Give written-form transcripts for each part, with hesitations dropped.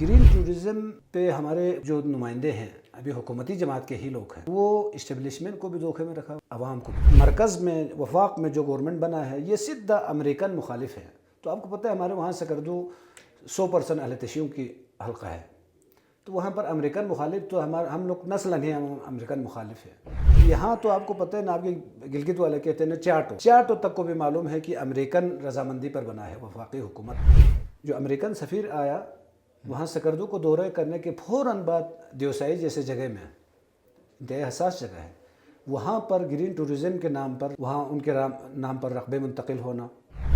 Green tourism پہ ہمارے جو نمائندے ہیں ابھی حکومتی جماعت کے ہی لوگ ہیں، وہ اسٹیبلشمنٹ کو بھی دھوکے میں رکھا، عوام کو بھی۔ مرکز میں وفاق میں جو گورنمنٹ بنا ہے یہ سیدھا امریکن مخالف ہے۔ تو آپ کو پتہ ہے ہمارے وہاں سکردو 100% اہل تشیع کی حلقہ ہے، تو وہاں پر امریکن مخالف تو ہم لوگ نسلاً ہی امریکن مخالف ہے۔ یہاں تو آپ کو پتہ ہے نا، آپ کے گلگت والے کہتے ہیں نا چاٹو تک کو بھی معلوم ہے کہ امریکن رضامندی پر بنا ہے وفاقی حکومت۔ جو امریکن سفیر آیا وہاں سکردو کو دورہ کرنے کے فوراً بعد دیوسائی جیسے جگہ میں انتہائی حساس جگہ ہے، وہاں پر گرین ٹورزم کے نام پر وہاں ان کے نام پر رقبے منتقل ہونا،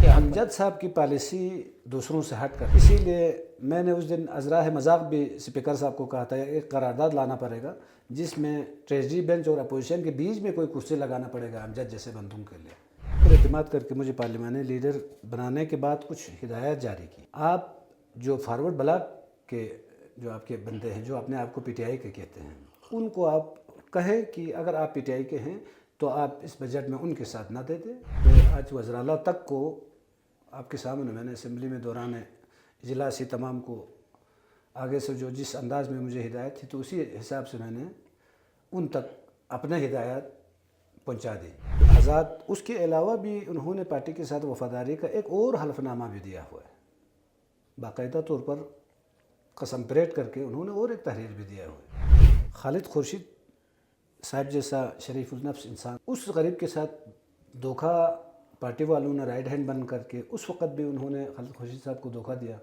امجد صاحب کی پالیسی دوسروں سے ہٹ کر، اسی لیے میں نے اس دن ازراہ مذاق بھی اسپیکر صاحب کو کہا تھا ایک قرارداد لانا پڑے گا جس میں ٹریجری بینچ اور اپوزیشن کے بیچ میں کوئی کرسی لگانا پڑے گا امجد جیسے بندوں کے لیے۔ پھر اعتماد کر کے مجھے پارلیمانی لیڈر بنانے کے بعد کچھ ہدایات جاری کی۔ آپ جو فارورڈ بلاک کے جو آپ کے بندے ہیں جو اپنے آپ کو پی ٹی آئی کے کہتے ہیں، ان کو آپ کہیں کہ اگر آپ پی ٹی آئی کے ہیں تو آپ اس بجٹ میں ان کے ساتھ نہ دے دیں۔ آج وزراء تک کو آپ کے سامنے میں نے اسمبلی میں دوران اجلاس ہی تمام کو آگے سے جو جس انداز میں مجھے ہدایت تھی تو اسی حساب سے میں نے ان تک اپنے ہدایات پہنچا دی۔ آزاد اس کے علاوہ بھی انہوں نے پارٹی کے ساتھ وفاداری کا ایک اور حلف نامہ بھی دیا ہوا ہے، باقاعدہ طور پر قسم پریٹ کر کے انہوں نے اور ایک تحریر بھی دیا ہوا ہے۔ خالد خورشید صاحب جیسا شریف النفس انسان، اس غریب کے ساتھ دھوکہ پارٹی والوں نے رائٹ ہینڈ بن کر کے اس وقت بھی انہوں نے خالد خورشید صاحب کو دھوکہ دیا۔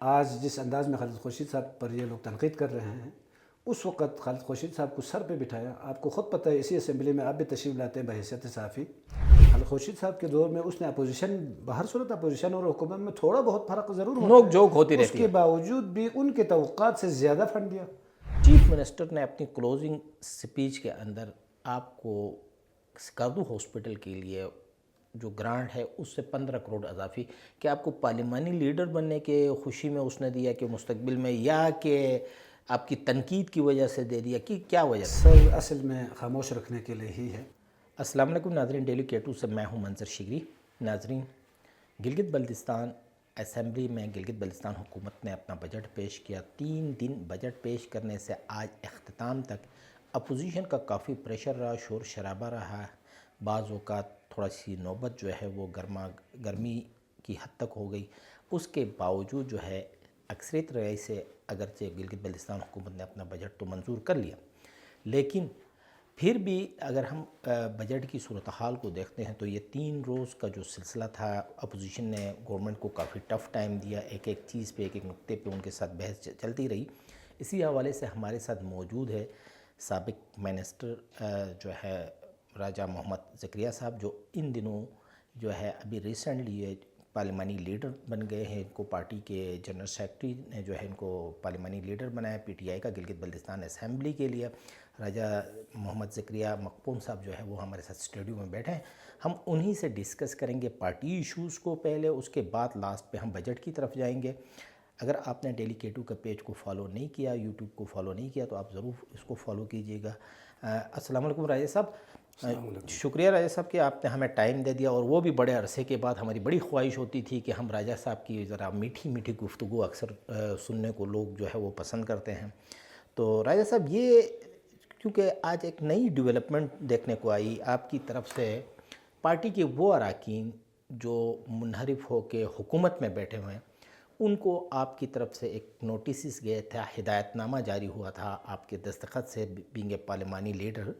آج جس انداز میں خالد خورشید صاحب پر یہ لوگ تنقید کر رہے ہیں، اس وقت خالد خورشید صاحب کو سر پہ بٹھایا۔ آپ کو خود پتہ ہے اسی اسمبلی میں آپ بھی تشریف لاتے ہیں بحیثیت صحافی، خالد خورشید صاحب کے دور میں اس نے اپوزیشن باہر صورت اپوزیشن اور حکومت میں تھوڑا بہت فرق ضرور ہوتا ہے، نوک جھوک ہوتی رہتی ہے، اس کے باوجود بھی ان کے توقعات سے زیادہ فنڈ دیا۔ چیف منسٹر نے اپنی کلوزنگ سپیچ کے اندر آپ کو سکردو ہاسپٹل کے لیے جو گرانٹ ہے اس سے 15 کروڑ اضافی، کہ آپ کو پارلیمانی لیڈر بننے کے خوشی میں اس نے دیا کہ مستقبل میں، یا کہ آپ کی تنقید کی وجہ سے دے دیا، کہ کیا وجہ تھی؟ سر اصل میں خاموش رکھنے کے لیے ہی ہے۔ السلام علیکم ناظرین، ڈیلی K2 سے میں ہوں منظر شگری۔ ناظرین، گلگت بلتستان اسمبلی میں گلگت بلتستان حکومت نے اپنا بجٹ پیش کیا۔ 3 دن بجٹ پیش کرنے سے آج اختتام تک اپوزیشن کا کافی پریشر رہا، شور شرابہ رہا، بعض اوقات تھوڑا سی نوبت جو ہے وہ گرمی کی حد تک ہو گئی۔ اس کے باوجود جو ہے اکثریت رائے سے اگرچہ گلگت بلتستان حکومت نے اپنا بجٹ تو منظور کر لیا، لیکن پھر بھی اگر ہم بجٹ کی صورتحال کو دیکھتے ہیں تو یہ 3 روز کا جو سلسلہ تھا، اپوزیشن نے گورنمنٹ کو کافی ٹف ٹائم دیا، ایک ایک چیز پہ، ایک ایک نقطے پہ ان کے ساتھ بحث چلتی رہی۔ اسی حوالے سے ہمارے ساتھ موجود ہے سابق منسٹر جو ہے راجہ محمد زکریا صاحب، جو ان دنوں جو ہے ابھی ریسنٹلی یہ پارلیمانی لیڈر بن گئے ہیں۔ ان کو پارٹی کے جنرل سیکرٹری نے جو ہے ان کو پارلیمانی لیڈر بنایا پی ٹی آئی کا گلگت بلتستان اسمبلی کے لیے۔ راجہ محمد زکریا مقپون صاحب جو ہے وہ ہمارے ساتھ اسٹوڈیو میں بیٹھے ہیں، ہم انہی سے ڈسکس کریں گے پارٹی ایشوز کو پہلے، اس کے بعد لاسٹ پہ ہم بجٹ کی طرف جائیں گے۔ اگر آپ نے ڈیلی K2 کا پیج کو فالو نہیں کیا، یوٹیوب کو فالو نہیں کیا، تو آپ ضرور اس کو فالو کیجئے گا۔ السلام علیکم راجہ صاحب، شکریہ راجہ صاحب کہ آپ نے ہمیں ٹائم دے دیا، اور وہ بھی بڑے عرصے کے بعد۔ ہماری بڑی خواہش ہوتی تھی کہ ہم راجہ صاحب کی ذرا میٹھی میٹھی گفتگو اکثر سننے کو لوگ جو ہے وہ پسند کرتے ہیں۔ تو راجہ صاحب، یہ کیونکہ آج ایک نئی ڈیولپمنٹ دیکھنے کو آئی آپ کی طرف سے، پارٹی کے وہ اراکین جو منحرف ہو کے حکومت میں بیٹھے ہوئے ہیں، ان کو آپ کی طرف سے ایک نوٹسز گئے تھا، ہدایت نامہ جاری ہوا تھا آپ کے دستخط سے بینگ اے پارلیمانی لیڈر۔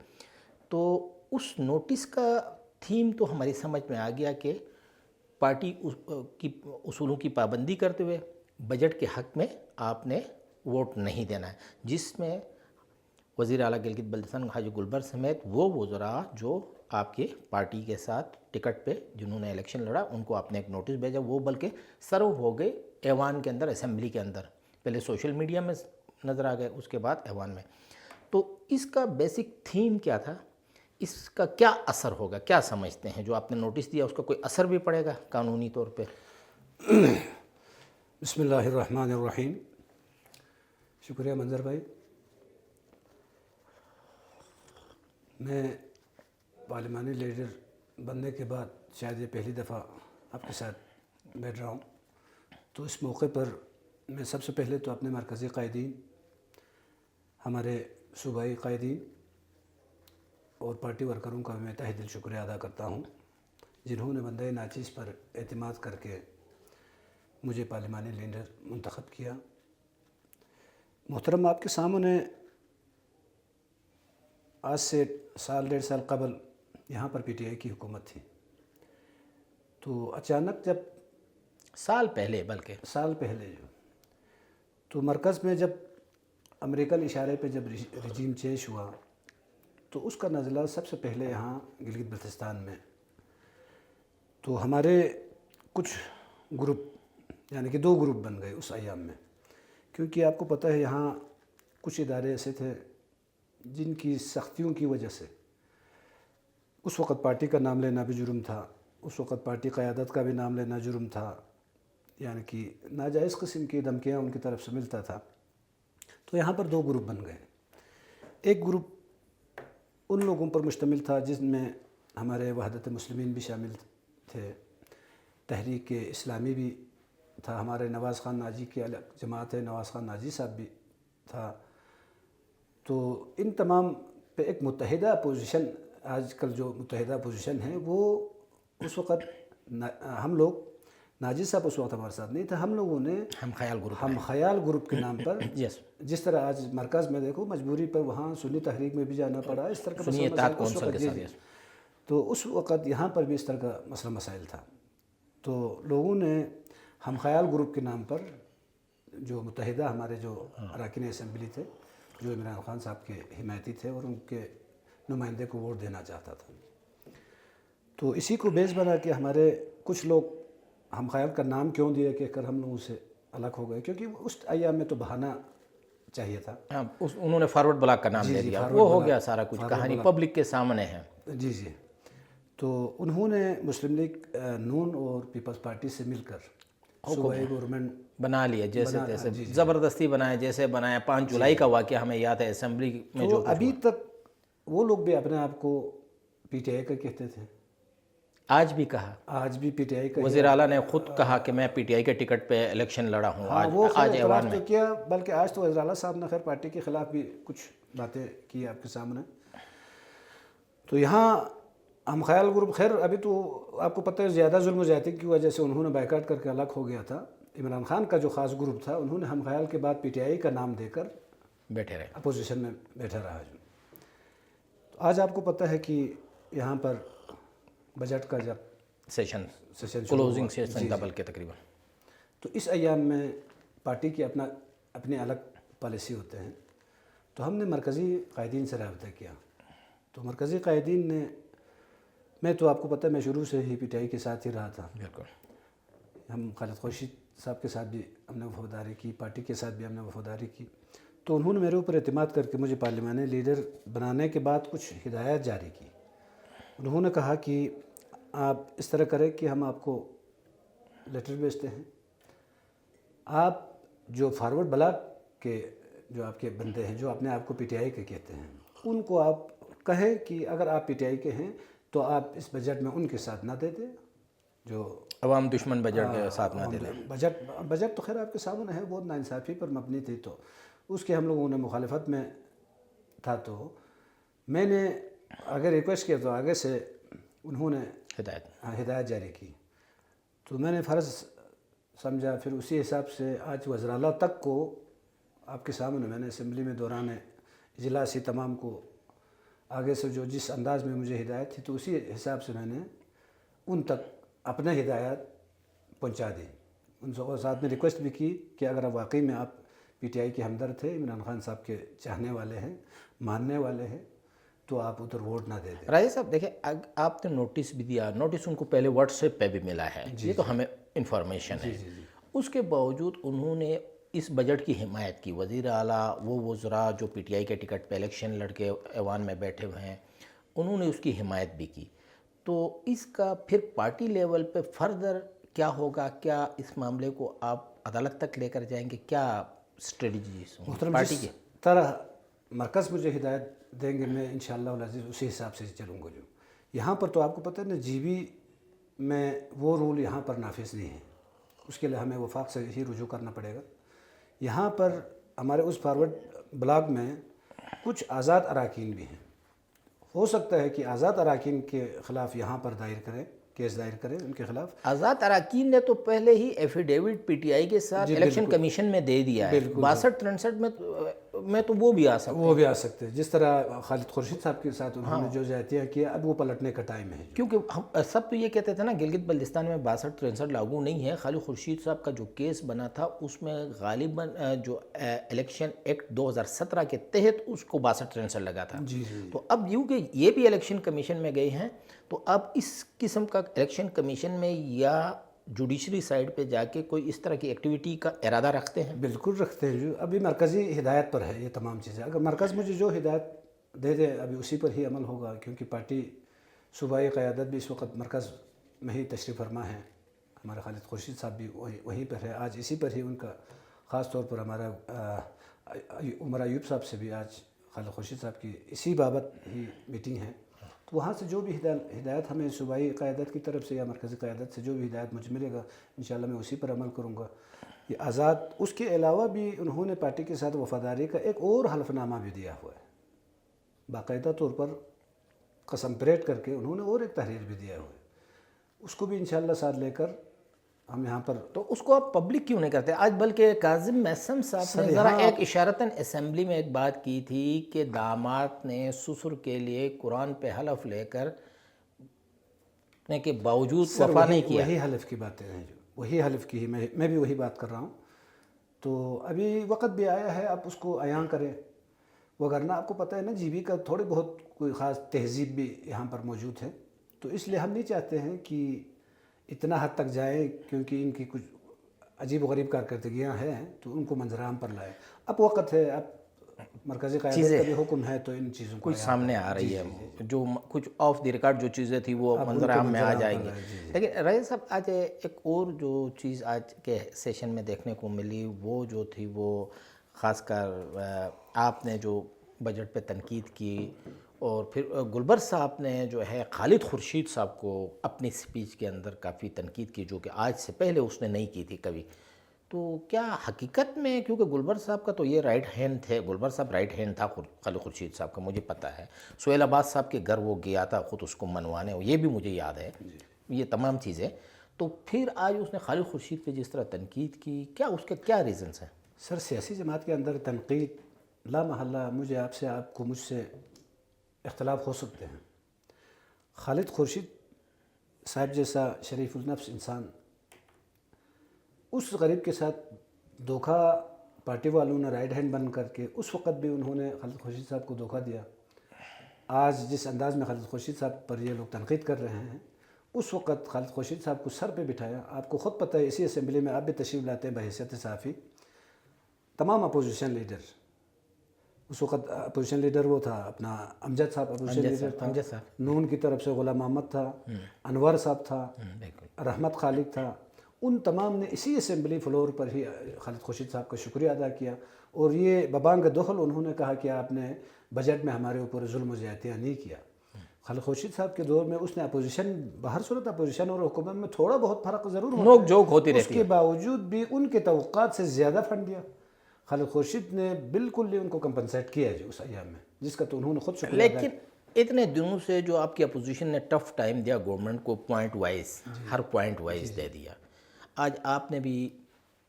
تو اس نوٹس کا تھیم تو ہماری سمجھ میں آ گیا کہ پارٹی کی اصولوں کی پابندی کرتے ہوئے بجٹ کے حق میں آپ نے ووٹ نہیں دینا ہے، جس میں وزیر اعلیٰ گلگت بلتستان حاجی گلبر سمیت وہ وزراء جو آپ کے پارٹی کے ساتھ ٹکٹ پہ جنہوں نے الیکشن لڑا، ان کو آپ نے ایک نوٹس بھیجا، وہ بلکہ سرو ہو گئے ایوان کے اندر، اسمبلی کے اندر، پہلے سوشل میڈیا میں نظر آ گئے، اس کے بعد ایوان میں۔ تو اس کا بیسک تھیم کیا تھا؟ اس کا کیا اثر ہوگا؟ کیا سمجھتے ہیں جو آپ نے نوٹس دیا اس کا کوئی اثر بھی پڑے گا قانونی طور پہ؟ بسم اللہ الرحمن الرحیم۔ شکریہ منظر بھائی۔ میں پارلیمانی لیڈر بننے کے بعد شاید یہ پہلی دفعہ آپ کے ساتھ بیٹھ رہا ہوں، تو اس موقع پر میں سب سے پہلے تو اپنے مرکزی قائدین، ہمارے صوبائی قائدین اور پارٹی ورکروں کا میں تہہ دل شکریہ ادا کرتا ہوں، جنہوں نے بندہ ناچیز پر اعتماد کر کے مجھے پارلیمانی لیڈر منتخب کیا۔ محترم، آپ کے سامنے آج سے ڈیڑھ سال قبل یہاں پر پی ٹی آئی کی حکومت تھی، تو اچانک جب سال پہلے جو تو مرکز میں جب امریکن اشارے پہ جب رجیم چینج ہوا تو اس کا نزلہ سب سے پہلے یہاں گلگت بلتستان میں، تو ہمارے کچھ گروپ یعنی کہ 2 گروپ بن گئے اس ایام میں، کیونکہ آپ کو پتہ ہے یہاں کچھ ادارے ایسے تھے جن کی سختیوں کی وجہ سے اس وقت پارٹی کا نام لینا بھی جرم تھا، اس وقت پارٹی قیادت کا بھی نام لینا جرم تھا، یعنی کہ ناجائز قسم کی دھمکیاں ان کی طرف سے ملتا تھا۔ تو یہاں پر 2 گروپ بن گئے۔ ایک گروپ ان لوگوں پر مشتمل تھا جس میں ہمارے وحدت مسلمین بھی شامل تھے، تحریک اسلامی بھی تھا، ہمارے نواز خان ناجی کی الگ جماعت ہے، نواز خان ناجی صاحب بھی تھا۔ تو ان تمام پہ ایک متحدہ پوزیشن، آج کل جو متحدہ پوزیشن ہے وہ اس وقت ہم لوگ، ناجی صاحب اس وقت ہمارے ساتھ نہیں تھے، ہم لوگوں نے ہم خیال گروپ کے نام پر جس طرح آج مرکز میں دیکھو مجبوری پر وہاں سنی تحریک میں بھی جانا پڑا، اس طرح کا مسئلہ تو اس وقت یہاں پر بھی اس طرح کا مسئلہ مسائل تھا، تو لوگوں نے ہم خیال گروپ کے نام پر جو متحدہ ہمارے جو اراکین اسمبلی تھے جو عمران خان صاحب کے حمایتی تھے اور ان کے نمائندے کو ووٹ دینا چاہتا تھا، تو اسی کو بیس بنا کے ہمارے کچھ لوگ ہم خیال کا نام کیوں دیا کہہ کر ہم لوگوں سے الگ ہو گئے، کیونکہ اس ایام میں تو بہانہ چاہیے تھا۔ انہوں نے فارورڈ بلاک کا نام دے دیا، وہ ہو گیا سارا کچھ، کہانی پبلک کے سامنے ہے۔ جی تو انہوں نے مسلم لیگ نون اور پیپلز پارٹی سے مل کر صوبائی گورنمنٹ بنا لیا، جیسے تیسے زبردستی بنائے، جیسے بنایا۔ 5 جولائی کا واقعہ ہمیں یاد ہے، اسمبلی میں جو ابھی تک وہ لوگ بھی اپنے آپ کو پی ٹی آئی کا کہتے تھے، آج بھی کہا، آج بھی پی ٹی آئی کا، وزیر اعلیٰ نے خود کہا کہ میں پی ٹی آئی کے ٹکٹ پہ الیکشن لڑا ہوں۔ وہ اعتراف تو کیا، بلکہ آج تو وزیر اعلیٰ صاحب نے خیر پارٹی کے خلاف بھی کچھ باتیں کی آپ کے سامنے۔ تو یہاں ہم خیال گروپ، خیر ابھی تو آپ کو پتہ ہے زیادہ ظلم و زیادتی کی وجہ سے انہوں نے بائیکاٹ کر کے الگ ہو گیا تھا۔ عمران خان کا جو خاص گروپ تھا انہوں نے ہم خیال کے بعد پی ٹی آئی کا نام دے کر بیٹھے رہے، اپوزیشن میں بیٹھا رہا۔ تو آج آپ کو پتہ ہے کہ یہاں پر بجٹ کا جب سیشن کلوزنگ سیشن تھا بلکہ تقریباً، تو اس ایام میں پارٹی کی اپنے الگ پالیسی ہوتے ہیں، تو ہم نے مرکزی قائدین سے رابطہ کیا، تو مرکزی قائدین نے، میں تو آپ کو پتہ ہے میں شروع سے ہی پی ٹی آئی کے ساتھ ہی رہا تھا، بالکل، ہم خالد خورشید صاحب کے ساتھ بھی ہم نے وفاداری کی، پارٹی کے ساتھ بھی ہم نے وفاداری کی، تو انہوں نے میرے اوپر اعتماد کر کے مجھے پارلیمانی لیڈر بنانے کے بعد کچھ ہدایات جاری کی۔ انہوں نے کہا کہ آپ اس طرح کریں کہ ہم آپ کو لیٹر بھیجتے ہیں، آپ جو فارورڈ بلاک کے جو آپ کے بندے ہیں جو اپنے آپ کو پی ٹی آئی کے کہتے ہیں ان کو آپ کہیں کہ اگر آپ پی ٹی آئی کے ہیں تو آپ اس بجٹ میں ان کے ساتھ نہ دے دیں، جو عوام دشمن بجٹ کے ساتھ نہ دے دیں۔ بجٹ تو خیر آپ کے سامنے ہے، بہت ناانصافی پر مبنی تھی، تو اس کے ہم لوگوں نے مخالفت میں تھا، تو میں نے اگر ریکویسٹ کیا تو آگے سے انہوں نے ہدایت جاری کی، تو میں نے فرض سمجھا، پھر اسی حساب سے آج وزیر اعلیٰ تک کو آپ کے سامنے میں نے اسمبلی میں دوران اجلاس ہی تمام کو آگے سے جو جس انداز میں مجھے ہدایت تھی تو اسی حساب سے میں نے ان تک اپنے ہدایات پہنچا دی، ان سے ساتھ میں ریکویسٹ بھی کی کہ اگر واقعی میں آپ پی ٹی آئی کے ہمدرد تھے، عمران خان صاحب کے چاہنے والے ہیں، ماننے والے ہیں، تو آپ ادھر ووٹ نہ دے دیں۔ راجہ صاحب دیکھیں، آپ نے نوٹس بھی دیا، نوٹس ان کو پہلے واٹس ایپ پہ بھی ملا ہے، یہ تو ہمیں انفارمیشن ہے، اس کے باوجود انہوں نے اس بجٹ کی حمایت کی۔ وزیر اعلیٰ، وہ وزراء جو پی ٹی آئی کے ٹکٹ پہ الیکشن لڑ کے ایوان میں بیٹھے ہوئے ہیں، انہوں نے اس کی حمایت بھی کی، تو اس کا پھر پارٹی لیول پہ فردر کیا ہوگا؟ کیا اس معاملے کو آپ عدالت تک لے کر جائیں گے؟ کیا اسٹریٹجیز پارٹی کی؟ طرح مرکز مجھے ہدایت دیں گے میں انشاءاللہ العزیز اسی حساب سے چلوں گا۔ جو یہاں پر تو آپ کو پتہ ہے نا، جی بی میں وہ رول یہاں پر نافذ نہیں ہے، اس کے لیے ہمیں وفاق سے ہی رجوع کرنا پڑے گا، یہاں پر ہمارے اس فارورڈ بلاک میں کچھ آزاد اراکین بھی ہیں. ہو سکتا ہے کہ آزاد اراکین کے خلاف یہاں پر کیس دائر کریں ان کے خلاف. آزاد اراکین نے تو پہلے ہی ایفیڈیوٹ پی ٹی آئی کے ساتھ الیکشن کمیشن میں دے دیا ہے. 62-63 میں تو وہ بھی آ سکتے ہیں. جس طرح خالد خورشید صاحب کے ساتھ انہوں نے جو زیادتیاں کیا، اب وہ پلٹنے کا ٹائم ہے. کیونکہ ہم سب تو یہ کہتے تھے نا گلگت بلتستان میں 62-63 لاگو نہیں ہے. خالد خورشید صاحب کا جو کیس بنا تھا اس میں غالباً جو الیکشن ایکٹ 2017 کے تحت اس کو 62-63 لگا تھا. تو اب یوں کہ یہ بھی الیکشن کمیشن میں گئے ہیں، تو اب اس قسم کا الیکشن کمیشن میں یا جوڈیشری سائڈ پہ جا کے کوئی اس طرح کی ایکٹیویٹی کا ارادہ رکھتے ہیں؟ بالکل رکھتے ہیں. جو ابھی مرکزی ہدایت پر ہے یہ تمام چیزیں. اگر مرکز مجھے جو ہدایت دے دے ابھی اسی پر ہی عمل ہوگا، کیونکہ پارٹی صوبائی قیادت بھی اس وقت مرکز میں ہی تشریف فرما ہے. ہمارے خالد خورشید صاحب بھی وہیں پر ہے. آج اسی پر ہی ان کا خاص طور پر ہمارا عمر ایوب صاحب سے بھی آج خالد خورشید صاحب کی اسی بابت ہی میٹنگ ہے. تو وہاں سے جو بھی ہدایت ہمیں صوبائی قیادت کی طرف سے یا مرکزی قیادت سے جو بھی ہدایت مجھے ملے گا، انشاءاللہ میں اسی پر عمل کروں گا. یہ آزاد، اس کے علاوہ بھی انہوں نے پارٹی کے ساتھ وفاداری کا ایک اور حلف نامہ بھی دیا ہوا ہے. باقاعدہ طور پر قسم پریٹ کر کے انہوں نے اور ایک تحریر بھی دیا ہوا ہے. اس کو بھی انشاءاللہ ساتھ لے کر ہم یہاں پر. تو اس کو آپ پبلک کیوں نہیں کرتے آج؟ بلکہ کاظم محسن صاحب نے ذرا ایک اشارتاً اسمبلی میں ایک بات کی تھی کہ داماد نے سسر کے لیے قرآن پہ حلف لے کر کے باوجود وفا نہیں کیا. وہی حلف کی باتیں ہیں، وہی حلف کی ہی میں بھی وہی بات کر رہا ہوں. تو ابھی وقت بھی آیا ہے آپ اس کو عیاں کریں. وگرنہ آپ کو پتہ ہے نا جی بی کا تھوڑی بہت کوئی خاص تہذیب بھی یہاں پر موجود ہے. تو اس لیے ہم نہیں چاہتے ہیں کہ اتنا حد تک جائیں، کیونکہ ان کی کچھ عجیب و غریب کارکردگیاں ہیں تو ان کو منظر عام پر لائے. اب وقت ہے، اب مرکزی قیادت کا بھی حکم ہے تو ان چیزوں کو کچھ سامنے آ رہی ہے. جو کچھ آف دی ریکارڈ جو چیزیں تھیں وہ منظر عام میں آ جائیں گی. لیکن رئیس صاحب آج ایک اور جو چیز آج کے سیشن میں دیکھنے کو ملی وہ جو تھی وہ خاص کر آپ نے جو بجٹ پہ تنقید کی، اور پھر گلبر صاحب نے جو ہے خالد خورشید صاحب کو اپنی سپیچ کے اندر کافی تنقید کی، جو کہ آج سے پہلے اس نے نہیں کی تھی کبھی. تو کیا حقیقت میں، کیونکہ گلبر صاحب کا تو یہ رائٹ ہینڈ تھے، گلبر صاحب رائٹ ہینڈ تھا خالد خورشید صاحب کا، مجھے پتہ ہے. سہیل عباس صاحب کے گھر وہ گیا تھا خود اس کو منوانے، یہ بھی مجھے یاد ہے یہ تمام چیزیں. تو پھر آج اس نے خالد خورشید پہ جس طرح تنقید کی، کیا اس کے کیا ریزنس ہیں؟ سر سیاسی جماعت کے اندر تنقید لا محلہ، مجھے آپ سے، آپ کو مجھ سے اختلاف ہو سکتے ہیں. خالد خورشید صاحب جیسا شریف النفس انسان، اس غریب کے ساتھ دھوکہ پارٹی والوں نے رائٹ ہینڈ بن کر کے اس وقت بھی انہوں نے خالد خورشید صاحب کو دھوکہ دیا. آج جس انداز میں خالد خورشید صاحب پر یہ لوگ تنقید کر رہے ہیں، اس وقت خالد خورشید صاحب کو سر پہ بٹھایا. آپ کو خود پتہ ہے اسی اسمبلی میں آپ بھی تشریف لاتے ہیں بحیثیت صحافی. تمام اپوزیشن لیڈر، اس وقت اپوزیشن لیڈر وہ تھا اپنا امجد صاحب، اپوزیشن لیڈر تھا. نون کی طرف سے غلام محمد تھا، انور صاحب تھا، رحمت خالق تھا. ان تمام نے اسی اسمبلی فلور پر ہی خالد خورشید صاحب کا شکریہ ادا کیا. اور یہ ببانگ دخل انہوں نے کہا کہ آپ نے بجٹ میں ہمارے اوپر ظلم و زیادتیاں نہیں کیا. خالد خورشید صاحب کے دور میں اس نے اپوزیشن، باہر صورت اپوزیشن اور حکومت میں تھوڑا بہت فرق ضرور ہوتا ہے، نوک جھوک ہوتی رہتی ہے، اس کے باوجود بھی ان کے توقعات سے زیادہ فنڈ دیا. خالد خورشید نے بالکل ان کو کمپنسیٹ کیا ہے اس ایام میں، جس کا تو انہوں نے خود شکریہ ادا کیا. لیکن اتنے دنوں سے جو آپ کی اپوزیشن نے ٹف ٹائم دیا گورنمنٹ کو، point wise Hare point wise they دیا. آج آپ نے بھی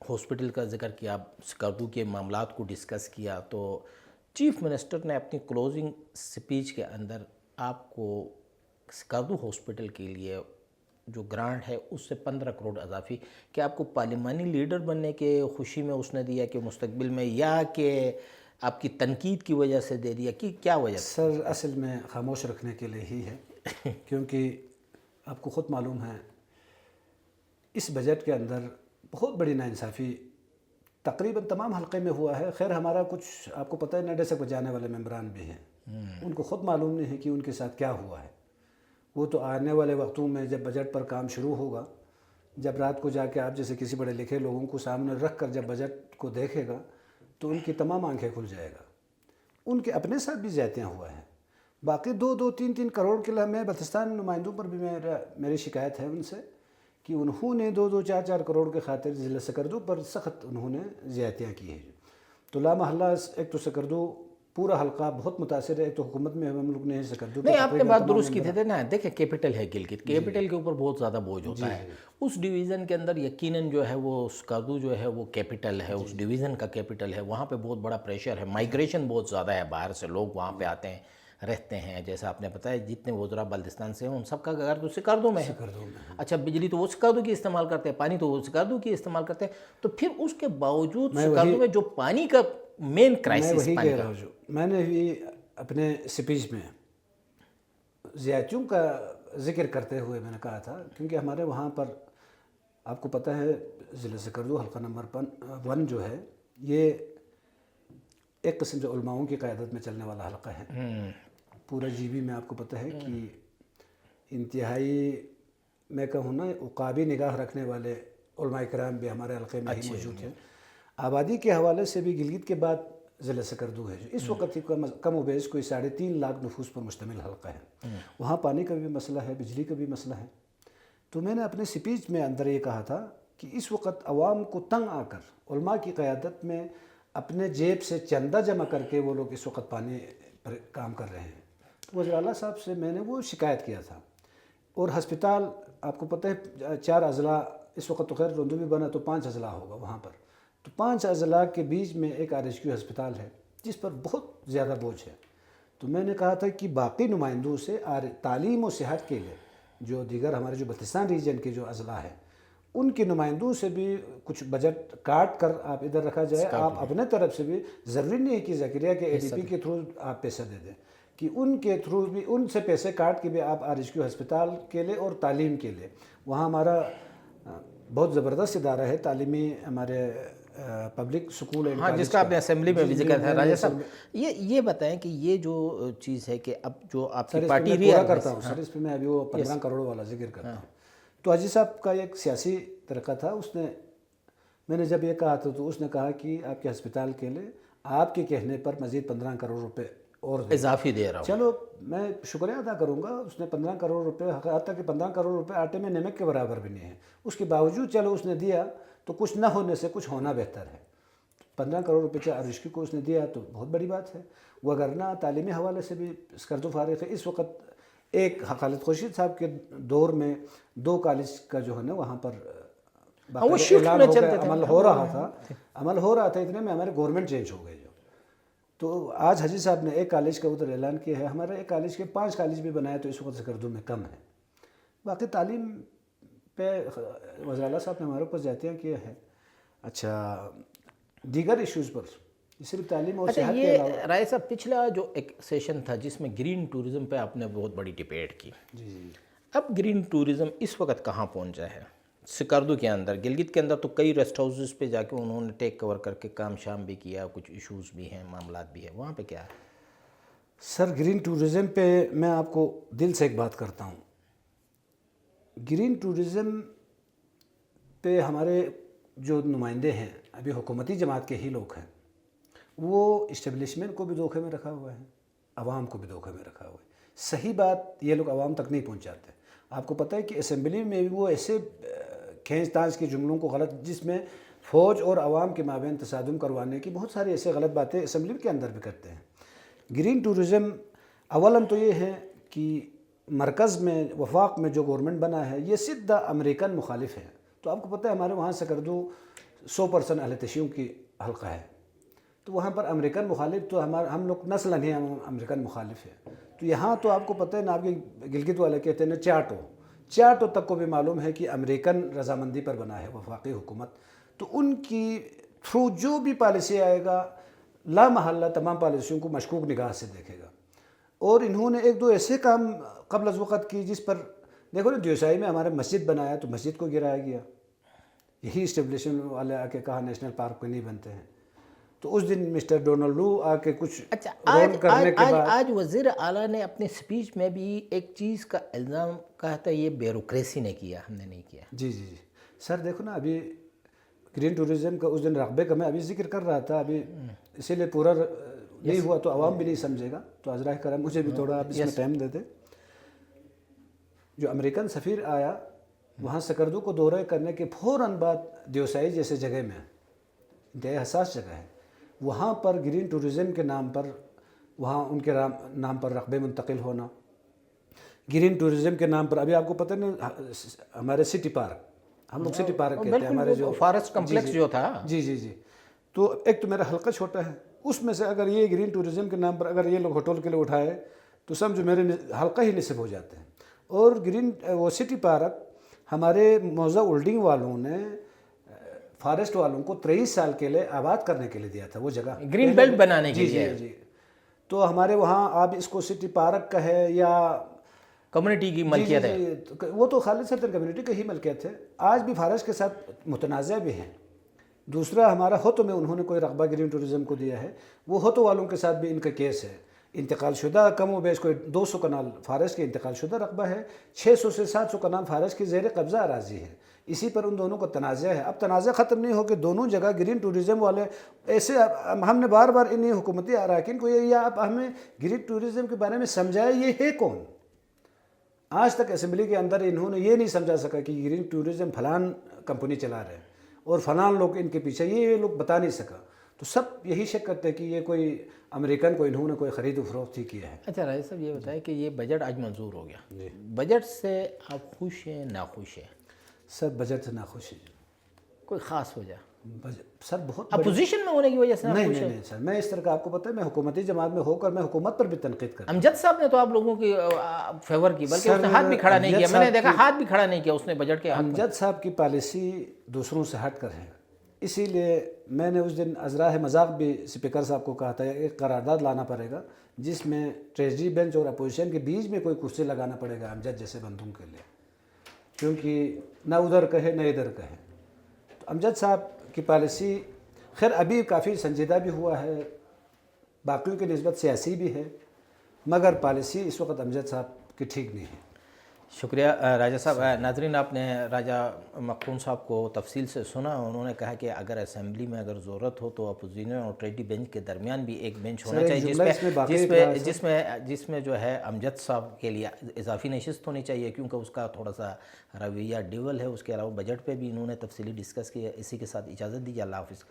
ہاسپٹل کا ذکر کیا، سکردو کے معاملات کو ڈسکس کیا. تو چیف منسٹر نے اپنی کلوزنگ سپیچ کے اندر آپ کو سکردو ہاسپٹل کے لیے جو گرانٹ ہے اس سے 15 کروڑ اضافی، کہ آپ کو پارلیمانی لیڈر بننے کے خوشی میں اس نے دیا کہ مستقبل میں، یا کہ آپ کی تنقید کی وجہ سے دے دیا، کہ کیا وجہ؟ سر اصل میں خاموش رکھنے کے لیے ہی ہے، کیونکہ آپ کو خود معلوم ہے اس بجٹ کے اندر بہت بڑی ناانصافی تقریباً تمام حلقے میں ہوا ہے. خیر ہمارا کچھ آپ کو پتہ ہے نڈے سے بجانے والے ممبران بھی ہیں، ان کو خود معلوم نہیں ہے کہ ان کے ساتھ کیا ہوا ہے. وہ تو آنے والے وقتوں میں جب بجٹ پر کام شروع ہوگا، جب رات کو جا کے آپ جیسے کسی بڑے لکھے لوگوں کو سامنے رکھ کر جب بجٹ کو دیکھے گا تو ان کی تمام آنکھیں کھل جائے گا. ان کے اپنے ساتھ بھی زیادتیاں ہوا ہیں. باقی 2-3 کروڑ کے لیے میں بلتستان نمائندوں پر بھی میری شکایت ہے ان سے کہ انہوں نے 2-4 کروڑ کے خاطر ضلع سکردو پر سخت انہوں نے زیادتیاں کی ہیں. تو لامحالہ ایک تو سکردو پورا حلقہ بہت متاثر ہے. ایک تو حکومت میں ہم لوگ نے سکردو نہیں، آپ نے بات درست کی تھے نا. دیکھیں کیپٹل ہے گلگت، کیپٹل کے اوپر بہت زیادہ بوجھ ہوتا ہے. اس ڈویژن کے اندر یقیناً جو ہے وہ سکردو جو ہے وہ کیپٹل ہے، اس ڈویژن کا کیپٹل ہے. وہاں پہ بہت بڑا پریشر ہے، مائیگریشن بہت زیادہ ہے، باہر سے لوگ وہاں پہ آتے ہیں، رہتے ہیں. جیسا آپ نے بتایا جتنے وزراء بلتستان سے ہیں ان سب کا گھر تو سکردو میں ہے. اچھا، بجلی تو وہ سکردو کی استعمال کرتے ہیں، پانی تو وہ سکردو کی استعمال کرتے ہیں. تو پھر اس کے باوجود سکردو میں جو پانی کا مین کرائسس، وہی کہہ رہا ہوں. میں نے بھی اپنے سپیچ میں زیادتیوں کا ذکر کرتے ہوئے میں نے کہا تھا، کیونکہ ہمارے وہاں پر آپ کو پتہ ہے ضلع سکردو حلقہ نمبر 1 جو ہے یہ ایک قسم سے علماؤں کی قیادت میں چلنے والا حلقہ ہے. پورا جی بی میں آپ کو پتہ ہے کہ انتہائی میں کہوں نا عقابی نگاہ رکھنے والے علماء کرام بھی ہمارے حلقے میں ہی موجود ہیں. آبادی کے حوالے سے بھی گلگت کے بعد ضلع سکردو ہے جو اس وقت کم و بیش کوئی 3.5 لاکھ نفوس پر مشتمل حلقہ ہے. وہاں پانی کا بھی مسئلہ ہے، بجلی کا بھی مسئلہ ہے. تو میں نے اپنے سپیچ میں اندر یہ کہا تھا کہ اس وقت عوام کو تنگ آ کر علماء کی قیادت میں اپنے جیب سے چندہ جمع کر کے وہ لوگ اس وقت پانی پر کام کر رہے ہیں. تو وزیر اعلیٰ صاحب سے میں نے وہ شکایت کیا تھا. اور ہسپتال آپ کو پتہ ہے 4 اضلاع اس وقت تو خیر روندو بھی بنا تو 5 اضلاع ہوگا وہاں پر. تو 5 اضلاع کے بیچ میں ایک RHQ ہسپتال ہے جس پر بہت زیادہ بوجھ ہے. تو میں نے کہا تھا کہ باقی نمائندوں سے تعلیم و صحت کے لیے جو دیگر ہمارے جو بلتستان ریجن کے جو اضلاع ہیں ان کے نمائندوں سے بھی کچھ بجٹ کاٹ کر آپ ادھر رکھا جائے. آپ اپنے طرف سے بھی ضروری نہیں ہے کہ زکریا کے ADP کے تھرو آپ پیسہ دے دیں، کہ ان کے تھرو بھی ان سے پیسے کاٹ کے بھی آپ RHQ ہسپتال کے لیے اور تعلیم کے لیے. وہاں ہمارا بہت زبردست ادارہ ہے تعلیمی، ہمارے پبلک سکول اینڈ ہاں، جس کا آپ نے اسمبلی میں بھی ذکر تھا. راجہ صاحب یہ بتائیں کہ یہ جو چیز ہے کہ اب جو آپ کی پارٹی پورا کرتا ہوں سر، اس پہ میں ابھی وہ 15 کروڑ والا ذکر کرتا ہوں. تو حاجی صاحب کا ایک سیاسی طریقہ تھا. میں نے جب یہ کہا تھا تو اس نے کہا کہ آپ کے ہسپتال کے لیے آپ کے کہنے پر مزید 15 کروڑ روپے اور اضافی دے رہا ہوں. چلو میں شکریہ ادا کروں گا. اس نے 15 کروڑ روپے، حتیٰ کہ 15 کروڑ روپے آٹے میں نمک کے برابر بھی نہیں ہے. اس کے باوجود چلو اس نے دیا تو کچھ نہ ہونے سے کچھ ہونا بہتر ہے. 15 کروڑ روپے RHQ کو اس نے دیا تو بہت بڑی بات ہے. وگرنہ تعلیمی حوالے سے بھی سکردو فارغ ہے. اس وقت ایک خالد خورشید صاحب کے دور میں 2 کالج کا جو ہے نا وہاں پر اعلان ہو گیا، عمل ہو رہا تھا. اتنے میں ہمارے گورنمنٹ چینج ہو گئے جو. تو آج حاجی صاحب نے ایک کالج کا ادھر اعلان کیا ہے. ہمارے ایک کالج کے 5 کالج بھی بنائے تو اس وقت سکردو میں کم ہے. باقی تعلیم پہ وزیر اعلیٰ صاحب نے ہمارے اوپر زیادتیاں کیا ہے. اچھا، دیگر ایشوز پر صرف تعلیم اور صحت کے علاوہ. رائے صاحب پچھلا جو ایک سیشن تھا جس میں گرین ٹورزم پہ آپ نے بہت بڑی ڈیبیٹ کی. اب گرین ٹورزم اس وقت کہاں پہنچا ہے سکردو کے اندر؟ گلگت کے اندر تو کئی ریسٹ ہاؤسز پہ جا کے انہوں نے ٹیک کور کر کے کام شام بھی کیا، کچھ ایشوز بھی ہیں، معاملات بھی ہیں. وہاں پہ کیا ہے سر؟ گرین ٹورزم پہ میں آپ کو دل سے ایک بات کرتا ہوں. گرین ٹورزم پہ ہمارے جو نمائندے ہیں ابھی حکومتی جماعت کے ہی لوگ ہیں، وہ اسٹیبلشمنٹ کو بھی دھوکے میں رکھا ہوا ہے، عوام کو بھی دھوکے میں رکھا ہوا ہے. صحیح بات یہ لوگ عوام تک نہیں پہنچاتے. آپ کو پتہ ہے کہ اسمبلی میں بھی وہ ایسے کھینچ تانچ کے جملوں کو غلط، جس میں فوج اور عوام کے مابین تصادم کروانے کی بہت ساری ایسے غلط باتیں اسمبلی کے اندر بھی کرتے ہیں. گرین ٹورزم اولاً تو یہ ہے کہ مرکز میں وفاق میں جو گورنمنٹ بنا ہے یہ سیدھا امریکن مخالف ہے. تو آپ کو پتہ ہے ہمارے وہاں سکردو 100% اہل تشیع کی حلقہ ہے. تو وہاں پر امریکن مخالف تو ہم لوگ نسلاً ہی امریکن مخالف ہے. تو یہاں تو آپ کو پتہ ہے نا، آپ کے گلگت والے کہتے ہیں چاٹو تک کو بھی معلوم ہے کہ امریکن رضامندی پر بنا ہے وفاقی حکومت. تو ان کی تھرو جو بھی پالیسی آئے گا لا محالہ تمام پالیسیوں کو مشکوک نگاہ سے دیکھے گا. اور انہوں نے 1-2 ایسے کام قبل از وقت کی جس پر دیکھو نا، دیوسائی میں ہمارے مسجد بنایا تو مسجد کو گرایا گیا. یہی اسٹیبلشمنٹ والے آ کے کہا نیشنل پارک کو نہیں بنتے ہیں. تو اس دن مسٹر ڈونلڈ لو آ کے کچھ رول کرنے کے بعد آج وزیر اعلیٰ نے اپنے سپیچ میں بھی ایک چیز کا الزام کہا تھا، یہ بیوروکریسی نے کیا، ہم نے نہیں کیا. جی سر، دیکھو نا ابھی گرین ٹورزم کا اس دن رقبے کا میں ابھی ذکر کر رہا تھا. ابھی اسی لیے پورا نہیں ہوا تو عوام بھی نہیں سمجھے گا. تو عذرائے کرم مجھے بھی تھوڑا آپ اس میں ٹائم دے دیں. جو امریکن سفیر آیا وہاں سکردو کو دورہ کرنے کے فوراً بعد دیوسائی جیسے جگہ میں انتہائی حساس جگہ ہے، وہاں پر گرین ٹورزم کے نام پر وہاں ان کے نام پر رقبے منتقل ہونا، گرین ٹورزم کے نام پر ابھی آپ کو پتہ نہیں ہمارے سٹی پارک، ہم لوگ سٹی پارک کہتے ہیں ہمارے جو فارسٹ کمپلیکس جو تھا، جی تو ایک تو میرا حلقہ چھوٹا ہے، اس میں سے اگر یہ گرین ٹورزم کے نام پر اگر یہ لوگ ہوٹل کے لیے اٹھائے تو سمجھو میرے حلقہ ہی نصف ہو جاتے ہیں۔ اور وہ سٹی پارک ہمارے موضوع اولڈنگ والوں نے فارسٹ والوں کو 23 سال کے لیے آباد کرنے کے لیے دیا تھا، وہ جگہ گرین بیلٹ بنانے کے لیے۔ جی تو ہمارے وہاں آپ اس کو سٹی پارک کا ہے یا کمیونٹی کی ملکیت ہے، وہ تو خالد سلطن کمیونٹی کی ہی ملکیت ہے، آج بھی فارسٹ کے ساتھ متنازع بھی ہیں۔ دوسرا ہمارا ہوتو میں انہوں نے کوئی رقبہ گرین ٹورزم کو دیا ہے، وہ ہوتو والوں کے ساتھ بھی ان کا کیس ہے، انتقال شدہ کم و بیش کوئی 200 کنال فارسٹ کے انتقال شدہ رقبہ ہے، 600 سے 700 کنال فارسٹ کی زیر قبضہ اراضی ہے، اسی پر ان دونوں کا تنازع ہے۔ اب تنازع ختم نہیں ہو کہ دونوں جگہ گرین ٹورزم والے ایسے، ہم نے بار بار انہیں حکومتی اراکین کو یا آپ ہمیں گرین ٹورزم کے بارے میں سمجھائے یہ ہے کون؟ آج تک اسمبلی کے اندر انہوں نے یہ نہیں سمجھا سکا کہ گرین ٹورزم فلان کمپنی چلا رہے ہیں اور فلان لوگ ان کے پیچھے، یہ لوگ بتا نہیں سکا، تو سب یہی شک کرتے ہیں کہ یہ کوئی امریکن کو انہوں نے کوئی خرید و فروخت ہی کیا ہے۔ اچھا راجہ صاحب یہ بتائیں کہ یہ بجٹ آج منظور ہو گیا، بجٹ سے آپ خوش ہیں ناخوش ہیں؟ سر بجٹ سے ناخوش ہے، کوئی خاص وجہ؟ سر بہت اپوزیشن میں ہونے کی وجہ سے نہیں سر، میں اس طرح کا آپ کو پتہ ہے میں حکومتی جماعت میں ہو کر میں حکومت پر بھی تنقید کرتا ہوں۔ امجد صاحب نے تو آپ لوگوں کی فیور کی، بلکہ اس نے ہاتھ بھی کھڑا نہیں کیا، میں نے دیکھا ہاتھ بھی کھڑا نہیں کیا اس نے بجٹ کے حق میں۔ امجد صاحب کی پالیسی دوسروں سے ہٹ کر ہے، اسی لیے میں نے اس دن ازراہ مذاق بھی اسپیکر صاحب کو کہا تھا ایک قرارداد لانا پڑے گا جس میں ٹریجری بینچ اور اپوزیشن کے بیچ میں کوئی کرسی لگانا پڑے گا امجد جیسے بندوں کے لیے، کیونکہ نہ ادھر کہے نہ ادھر کہے۔ تو امجد صاحب کی پالیسی خیر ابھی کافی سنجیدہ بھی ہوا ہے، باقیوں کی نسبت سیاسی بھی ہے، مگر پالیسی اس وقت امجد صاحب کی ٹھیک نہیں ہے۔ شکریہ راجہ صاحب۔ ناظرین آپ نے راجہ مختون صاحب کو تفصیل سے سنا، انہوں نے کہا کہ اگر اسمبلی میں اگر ضرورت ہو تو اپوزیشن اور ٹریڈی بینچ کے درمیان بھی ایک بینچ ہونا چاہیے جس میں جو ہے امجد صاحب کے لیے اضافی نشست ہونی چاہیے، کیونکہ اس کا تھوڑا سا رویہ ڈیول ہے۔ اس کے علاوہ بجٹ پہ بھی انہوں نے تفصیلی ڈسکس کیا۔ اسی کے ساتھ اجازت دیجیے، اللہ حافظ۔